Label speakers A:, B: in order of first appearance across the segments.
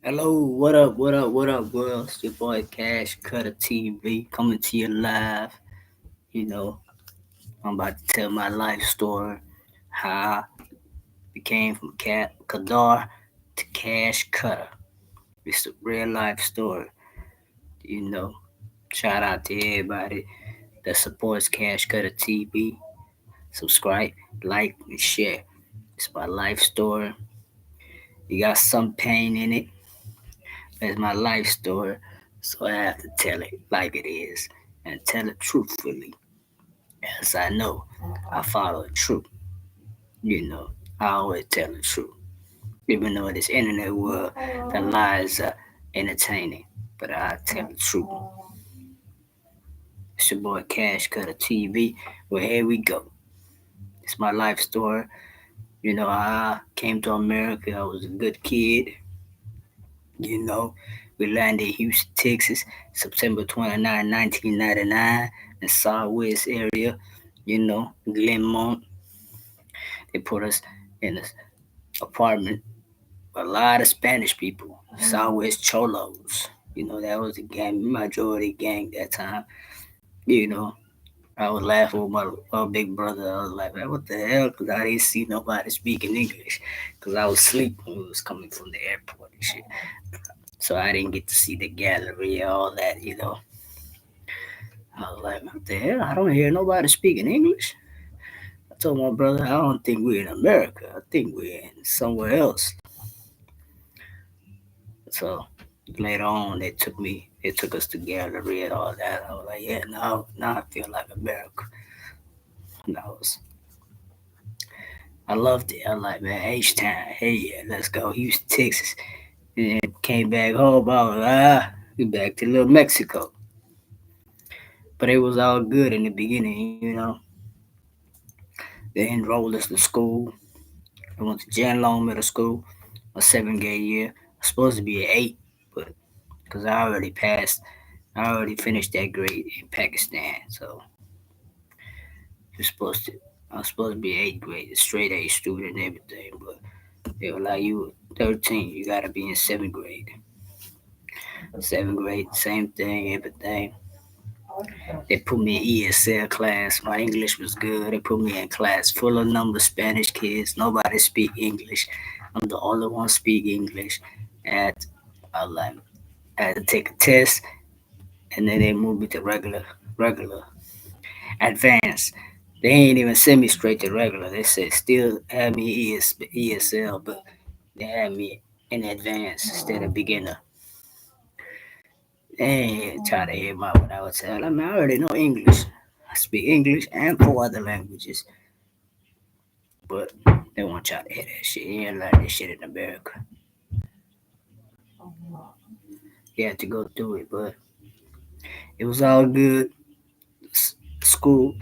A: Hello, what up, what up, what up, world? It's your boy Cash Cutter TV coming to you live. You know, I'm about to tell my life story, how I became from Khadar to Cash Cutter. It's a real life story, you know. Shout out to everybody that supports Cash Cutter TV. Subscribe, like, and share. It's my life story. You got some pain in it. It's my life story, so I have to tell it like it is and tell it truthfully. As I know, I follow the truth. You know, I always tell the truth. Even though in this internet world, the lies are entertaining, but I tell the truth. It's your boy Cash Cutter TV. Well, here we go. It's my life story. You know, I came to America. I was a good kid. You know, we landed in Houston, Texas, September 29, 1999, in Southwest area. You know, Glenmont. They put us in an apartment with a lot of Spanish people, Southwest Cholos. You know, that was the gang, majority gang that time. You know, I was laughing with my big brother. I was like, man, what the hell? Because I didn't see nobody speaking English. Because I was asleep when we was coming from the airport and shit. So I didn't get to see the gallery, all that, you know. I was like, what the hell? I don't hear nobody speaking English. I told my brother, I don't think we're in America. I think we're in somewhere else. So later on, they took us to gallery and all that. I was like, yeah, now I feel like America. And I loved it. I was like, man, H-Town, hey, yeah, let's go. Houston, Texas. And then came back home, I was like, we back to little Mexico. But it was all good in the beginning, you know. They enrolled us to school. I went to Jan Long Middle School, my seventh grade year. I was supposed to be an eight, but because I already finished that grade in Pakistan. So you're supposed to, I was supposed to be eighth grade, a straight A student and everything. But they were like, you were 13, you got to be in seventh grade. Seventh grade, same thing, everything. They put me in ESL class. My English was good. They put me in class full of number of Spanish kids. Nobody speak English. I'm the only one speak English. And I like I had to take a test, and then they moved me to regular, advanced. They ain't even send me straight to regular. They said still have me ESL, but they had me in advance instead of beginner. They ain't try to hear my what I would say. I mean, I already know English. I speak English and four other languages, but they won't try to hear that shit. You ain't like that shit in America. You had to go through it, but it was all good. School,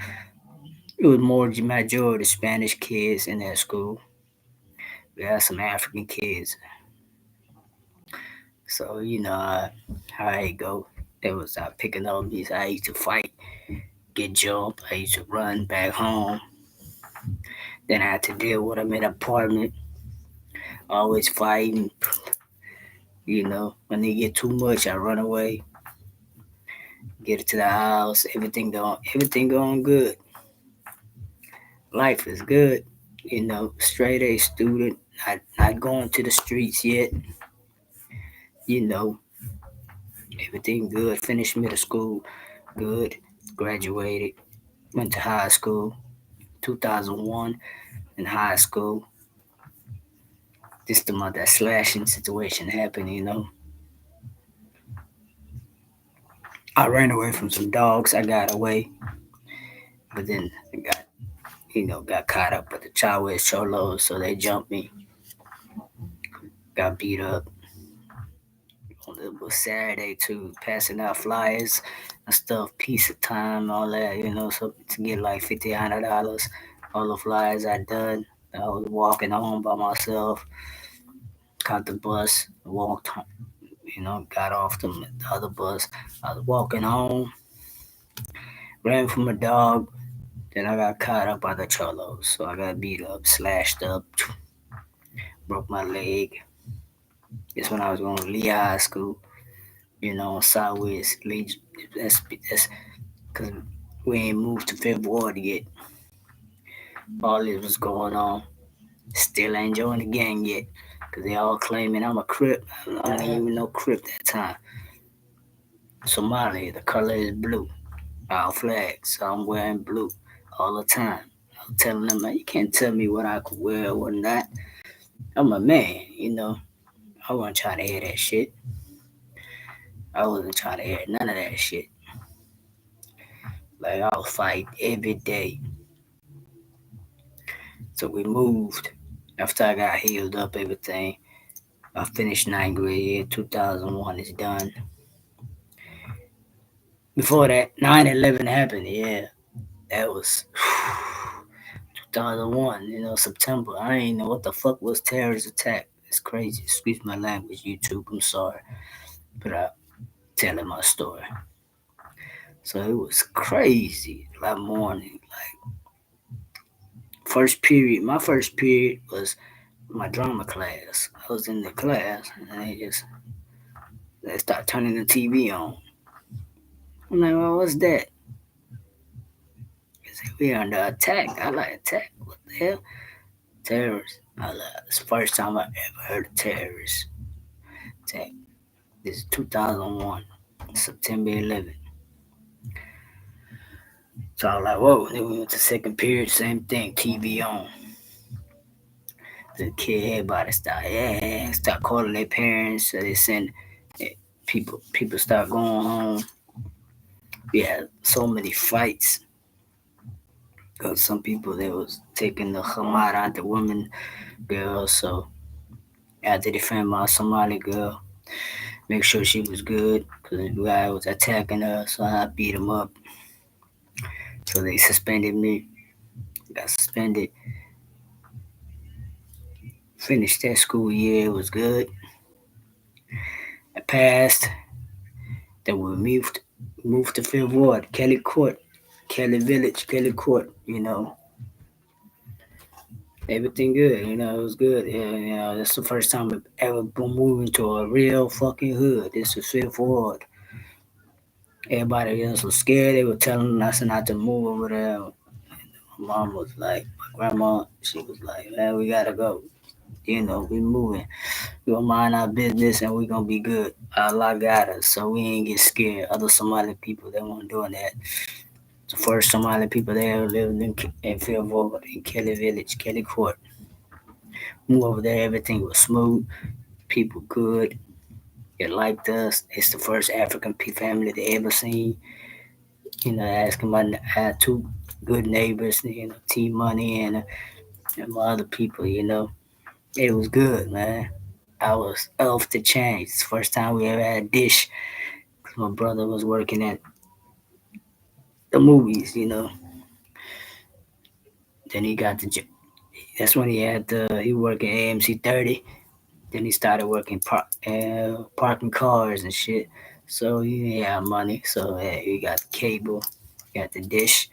A: it was more majority Spanish kids in that school. We had some African kids, so you know how it go. They was picking on me. So I used to fight, get jumped. I used to run back home. Then I had to deal with them in an apartment, always fighting. You know, when they get too much, I run away, get it to the house. Everything going good. Life is good. You know, straight A student, not going to the streets yet. You know, everything good. Finished middle school, good. Graduated, went to high school, 2001 in high school. Just the month that slashing situation happened, you know. I ran away from some dogs. I got away, but then I got caught up with the Chawes Cholos, so they jumped me, got beat up. It was Saturday too, passing out flyers and stuff, piece of time, all that, you know, so to get like $50, $100, all the flyers I done. I was walking home by myself, caught the bus, walked home, you know, got off the other bus. I was walking home, ran from a dog, then I got caught up by the cholos. So I got beat up, slashed up, broke my leg. That's when I was going to Lee High School, Southwest. That's because we ain't moved to Fifth Ward yet. All this was going on. Still ain't joined the gang yet. Because they all claiming I'm a Crip. I don't even know Crip that time. Somalia, the color is blue. Our flag, so I'm wearing blue all the time. I'm telling them, man, you can't tell me what I could wear or what not. I'm a man. I wasn't trying to hear that shit. I wasn't trying to hear none of that shit. Like, I'll fight every day. So we moved. After I got healed up, everything. I finished ninth grade year, 2001 is done. Before that, 9/11 happened. Yeah, that was 2001, September. I ain't know what the fuck was terrorist attack. It's crazy. Excuse my language, YouTube. I'm sorry. But I'm telling my story. So it was crazy that morning. My first period was my drama class. I was in the class and they start turning the TV on. I'm like, well, what's that? They say, we under attack. I like attack. What the hell? Terrorists. It's the first time I ever heard of terrorists attack. This is 2001, September 11th. So I was like, whoa. Then we went to second period, same thing, TV on. The kid, everybody start calling their parents. So they send people start going home. We had so many fights because some people they was taking the Hamad out the woman girl. So after they found my Somali girl, make sure she was good because the guy was attacking her. So I beat him up. So they suspended me. Got suspended. Finished that school year. It was good. I passed. Then we moved to Fifth Ward, Kelly Court, Kelly Village, Kelly Court. Everything good. It was good. Yeah, that's the first time I've ever been moving to a real fucking hood. This is Fifth Ward. Everybody else was scared. They were telling us not to move over there. My mom was like, my grandma, she was like, man, we gotta go. We moving. We gonna mind our business and we gonna be good. Allah got us, so we ain't get scared. Other Somali people, they weren't doing that. The first Somali people there lived in Fairville, in Kelly Village, Kelly Court. Moved over there, everything was smooth. People good. They liked us. It's the first African family they ever seen. Asking my I had two good neighbors, T Money and my other people, It was good, man. I was off the chain. It's the first time we ever had a dish. My brother was working at the movies. Then he got the. That's when he worked at AMC 30. Then he started working parking cars and shit. So he had money. So he got the cable, got the dish.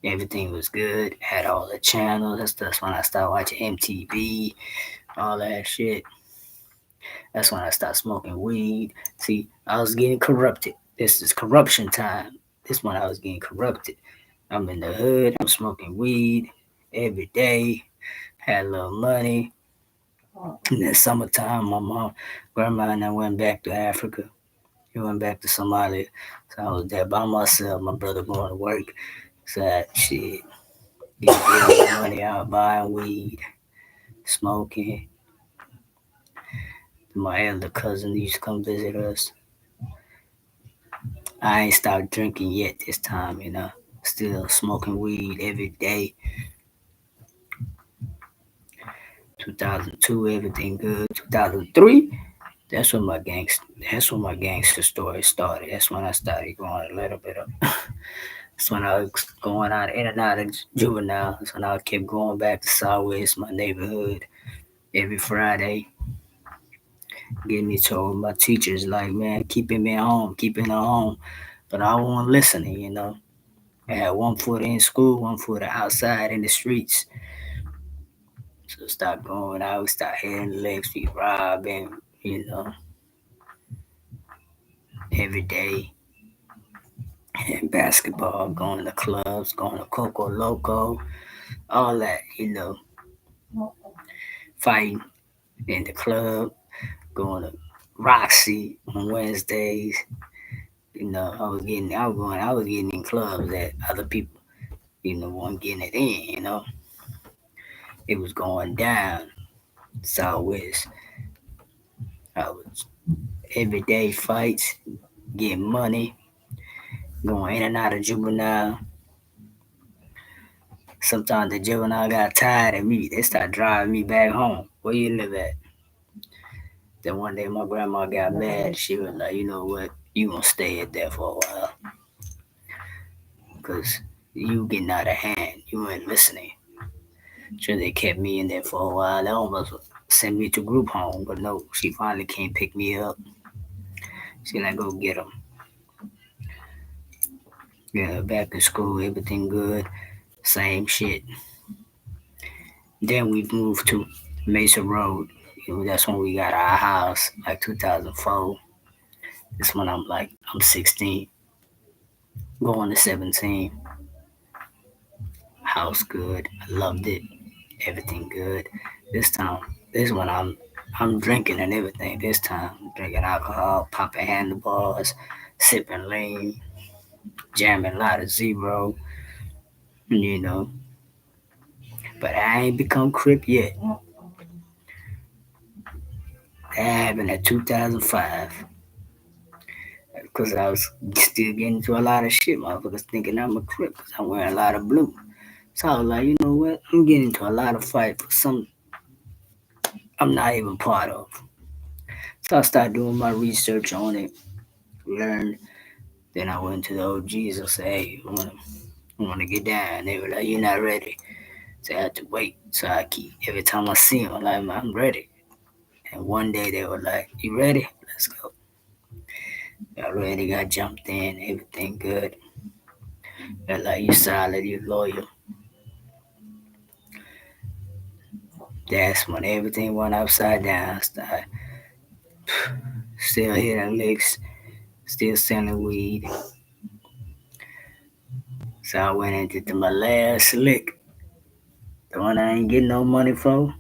A: Everything was good. Had all the channels. That's when I started watching MTV, all that shit. That's when I started smoking weed. See, I was getting corrupted. This is corruption time. This when I was getting corrupted. I'm in the hood. I'm smoking weed every day. Had a little money. In the summertime, my grandma and I went back to Africa. He went back to Somalia. So I was there by myself. My brother going to work. So shit, getting money out, buying weed, smoking. My elder cousin used to come visit us. I ain't started drinking yet this time. Still smoking weed every day. 2002, everything good. 2003, that's when my gangster story started. That's when I started going a little bit up. That's when I was going out in and out of juvenile. That's when I kept going back to Southwest, my neighborhood, every Friday. Getting me told my teachers like, man, keeping me home, keeping her home. But I wasn't listening. I had one foot in school, one foot outside in the streets. So start going out, start hitting the legs, be robbing, you know, every day. And basketball, going to clubs, going to Coco Loco, all that, fighting in the club, going to Roxy on Wednesdays. I was getting in clubs that other people, weren't getting it in. It was going down Southwest. I was everyday fights, getting money, going in and out of juvenile. Sometimes the juvenile got tired of me. They started driving me back home. Where you live at? Then one day my grandma got mad. She was like, you know what? You gonna stay at there for a while. Because you getting out of hand. You ain't listening. So they kept me in there for a while. They almost sent me to group home. But no, she finally came pick me up. She like, go get them. Yeah, back in school, everything good. Same shit. Then we moved to Mesa Road. That's when we got our house, like 2004. This when I'm 16, going to 17. House good. I loved it. Everything good. This time, this when I'm drinking and everything. This time, I'm drinking alcohol, popping handlebars, sipping lean, jamming a lot of zero. You know, but I ain't become crip yet. That happened in 2005. Because I was still getting into a lot of shit. Motherfuckers thinking I'm a crip because I'm wearing a lot of blue. So I was like, you know what? I'm getting into a lot of fight for some I'm not even part of. So I started doing my research on it, learned. Then I went to the OGs and said, hey, I want to get down. They were like, you're not ready. So I had to wait. So I keep, every time I see them, I'm like, I'm ready. And one day they were like, you ready? Let's go. Got ready, got jumped in, everything good. They're like, you solid, you loyal. That's when everything went upside down. Started still hitting licks, still selling weed. So I went into my last lick, the one I ain't getting no money for.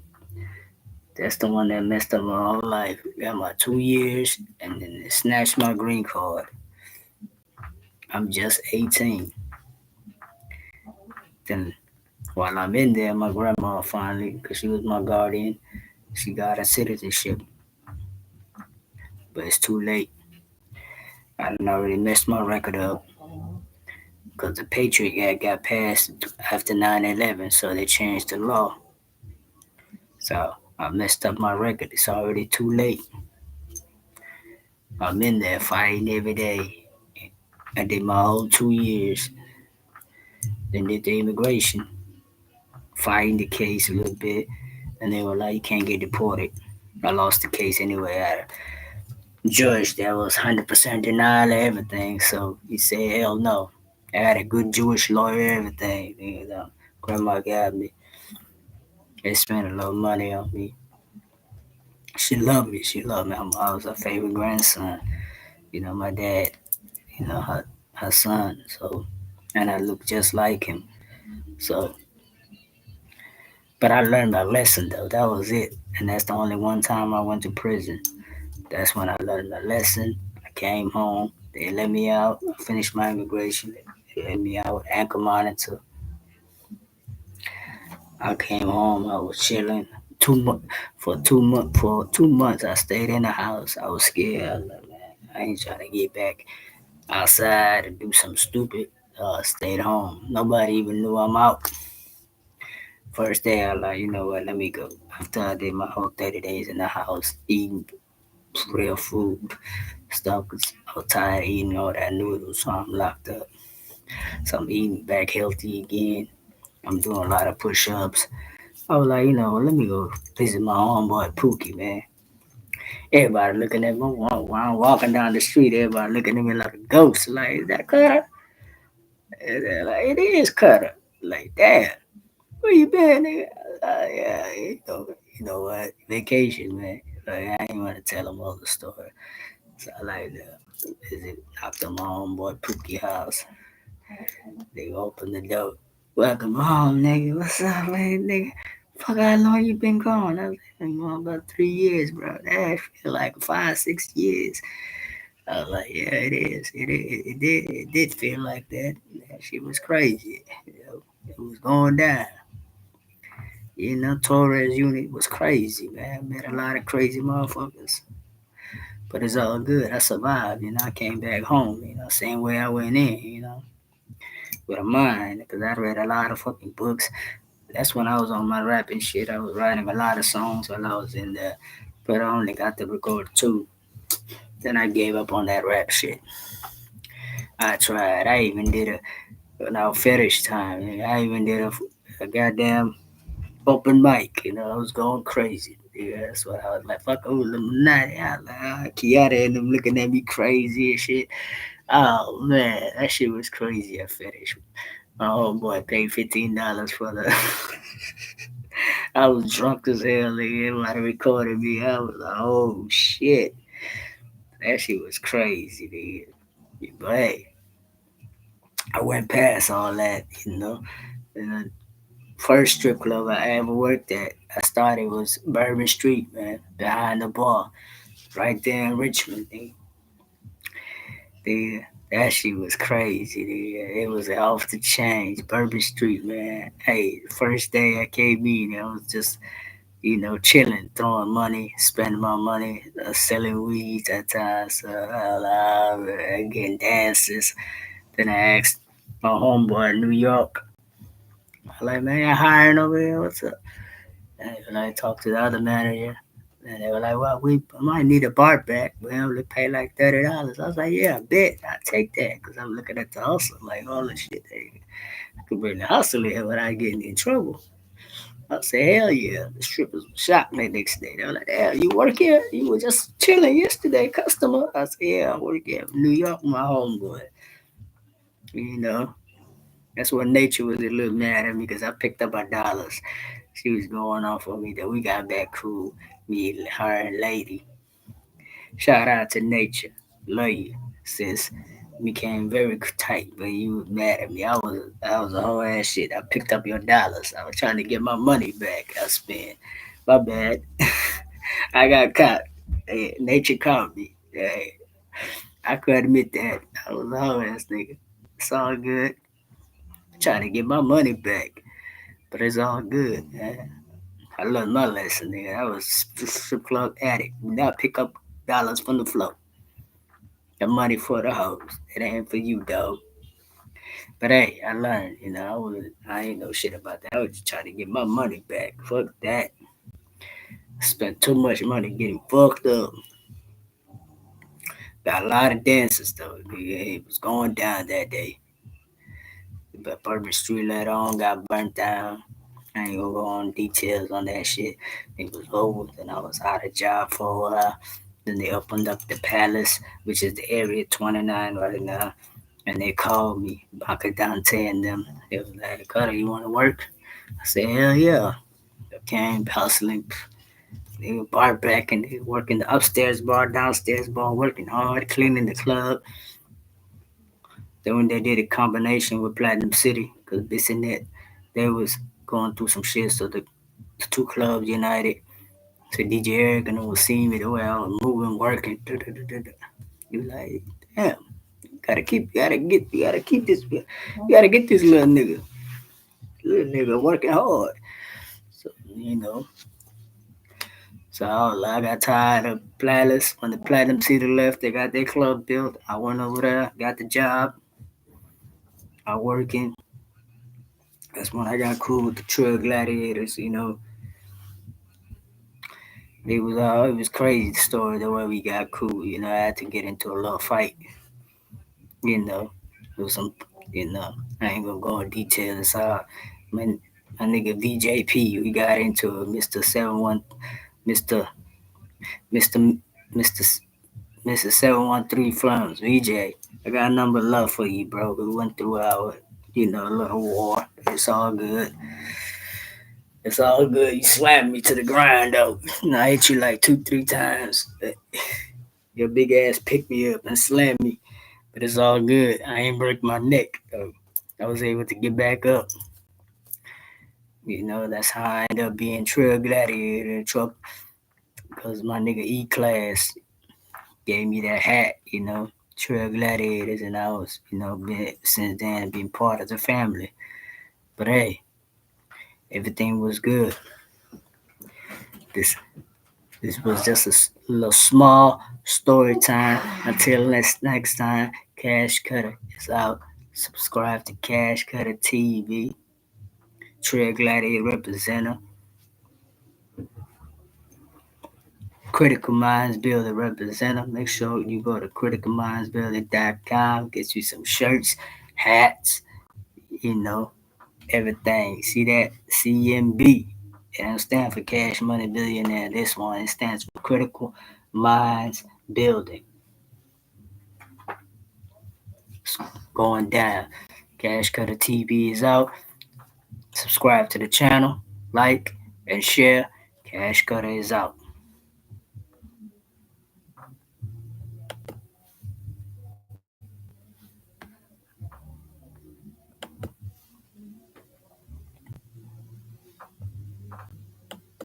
A: That's the one that messed up my whole life. Got my 2 years and then they snatched my green card. I'm just 18. Then while I'm in there, my grandma finally, because she was my guardian, she got a citizenship. But it's too late. I done already messed my record up because the Patriot Act got passed after 9/11, so they changed the law. So I messed up my record. It's already too late. I'm in there fighting every day. I did my whole 2 years. Then did the immigration, fighting the case a little bit, and they were like, "You can't get deported." I lost the case anyway. I had a judge that was 100% denial of everything, so he said, "Hell no." I had a good Jewish lawyer, everything. Grandma got me. They spent a little money on me. She loved me. She loved me. I was her favorite grandson. My dad. Her son. So, and I look just like him. So, but I learned my lesson though. That was it, and that's the only one time I went to prison. That's when I learned my lesson. I came home. They let me out. I finished my immigration. They let me out. Anchor monitor. I came home. I was chilling. 2 months for 2 months. I stayed in the house. I was scared. I was like, man, I ain't trying to get back outside and do something stupid. Stayed home. Nobody even knew I'm out. First day, I was like, you know what? Let me go. After I did my whole 30 days in the house, eating real food stuff, cause I was tired of eating all that noodles, so I'm locked up. So I'm eating back healthy again. I'm doing a lot of push-ups. I was like, let me go visit my homeboy Pookie, man. Everybody looking at me while I'm walking down the street. Everybody looking at me like a ghost. Like, is that Cutter? And they're like, it is Cutter. Like, damn, where you been, nigga? Yeah, you know what? Vacation, man. Like, I ain't want to tell them all the story. So I like visit, knocked on my homeboy Pookie house. They opened the door. Welcome home, nigga. What's up, man, nigga? Fuck, how long you been gone? I was like, been gone about 3 years, bro. That feel like 5, 6 years. I was like, yeah, it is. It did feel like that. That shit was crazy. It was going down. Torres unit was crazy, man. Met a lot of crazy motherfuckers. But it's all good. I survived, I came back home, same way I went in, with a mind. Because I read a lot of fucking books. That's when I was on my rapping shit. I was writing a lot of songs while I was in there. But I only got to record two. Then I gave up on that rap shit. I tried. I even did fetish time. I even did a goddamn open mic. I was going crazy. Yeah, that's what I was like. Fuck over Illuminati. I was like, Kiara and them looking at me crazy and shit. Oh man, that shit was crazy at fetish. My homeboy paid $15 for the. I was drunk as hell. Everybody recorded me. I was like, oh shit, that shit was crazy, dude. But hey, I went past all that. And the first strip club I ever worked at, I started was Bourbon Street, man, behind the bar, right there in Richmond. Dude, that shit was crazy, dude. It was off the chain. Bourbon Street, man. Hey, first day I came in, I was just chilling, throwing money, spending my money, selling weed at times, getting dances. Then I asked my homeboy in New York, I like, man, you hiring over here? What's up? And I talked to the other manager, and they were like, well, we might need a bar back. We only pay like $30. I was like, yeah, I bet. I take that because I'm looking at the hustle, like all the shit. I could bring the hustle here without getting in trouble. I said, hell yeah. The strippers were shocked the next day. They were like, hell, you work here? You were just chilling yesterday, customer. I said, yeah, I work here in New York, my homeboy. You know, that's when nature was a little mad at me because I picked up her dollars. She was going off on me that we got back cool, me, her, and lady. Shout out to nature. Love you, sis. Became very tight, but you was mad at me. I was a whole ass shit. I picked up your dollars. I was trying to get my money back. I spent. My bad. I got caught. Hey, nature caught me. Hey, I could admit that. I was a whole ass nigga. It's all good. Trying to get my money back, but it's all good, man. I learned my lesson, nigga. I was strip club addict. Now pick up dollars from the floor. The money for the hoes. It ain't for you, dog. But hey, I learned, I ain't know shit about that. I was just trying to get my money back. Fuck that. I spent too much money getting fucked up. Got a lot of dances though. Nigga. It was going down that day. But Bourbon Street later on got burnt down. I ain't gonna go on details on that shit. It was over. Then I was out of job for a while. Then they opened up the Palace, which is the area 29 right now. And they called me, Baka Dante and them. They was like, Cutter, you want to work? I said, hell yeah. I came hustling. They were bar back and they working the upstairs bar, downstairs bar, working hard, cleaning the club. Then when they did a combination with Platinum City, because this and that, they was going through some shit. So the two clubs united. So DJ Eric and them was seeing me the way I was moving, working. You like, damn, you gotta keep this, you gotta get this little nigga working hard. So so I got tired of Platinum. When the Platinum City left, they got their club built. I went over there, got the job. I working. That's when I got cool with the Trail Gladiators. It was crazy the story the way we got cool. I had to get into a little fight. You know, it was some. You know, I ain't gonna go in details. My nigga VJP, we got into it. Mister Mister Mister Mister 713 Flums, VJ. I got a number of love for you, bro. We went through our, little war. It's all good. It's all good. You slammed me to the ground though. I hit you like 2, 3 times. Your big ass picked me up and slammed me. But it's all good. I ain't break my neck though. I was able to get back up. That's how I ended up being Trail Gladiator in truck because my nigga E Class gave me that hat. Trail Gladiators, and I was, been since then been part of the family. But hey, everything was good. This this was just a little small story time. Until next time, Cash Cutter is out. Subscribe to Cash Cutter TV. Trail Gladiator representative. Critical Minds Builder representative. Make sure you go to criticalmindsbuilder.com. Get you some shirts, hats, you know, everything. See that? CMB. It don't stand for Cash Money Billionaire. This one, it stands for Critical Minds Building. It's going down. Cash Cutter TV is out. Subscribe to the channel, like, and share. Cash Cutter is out.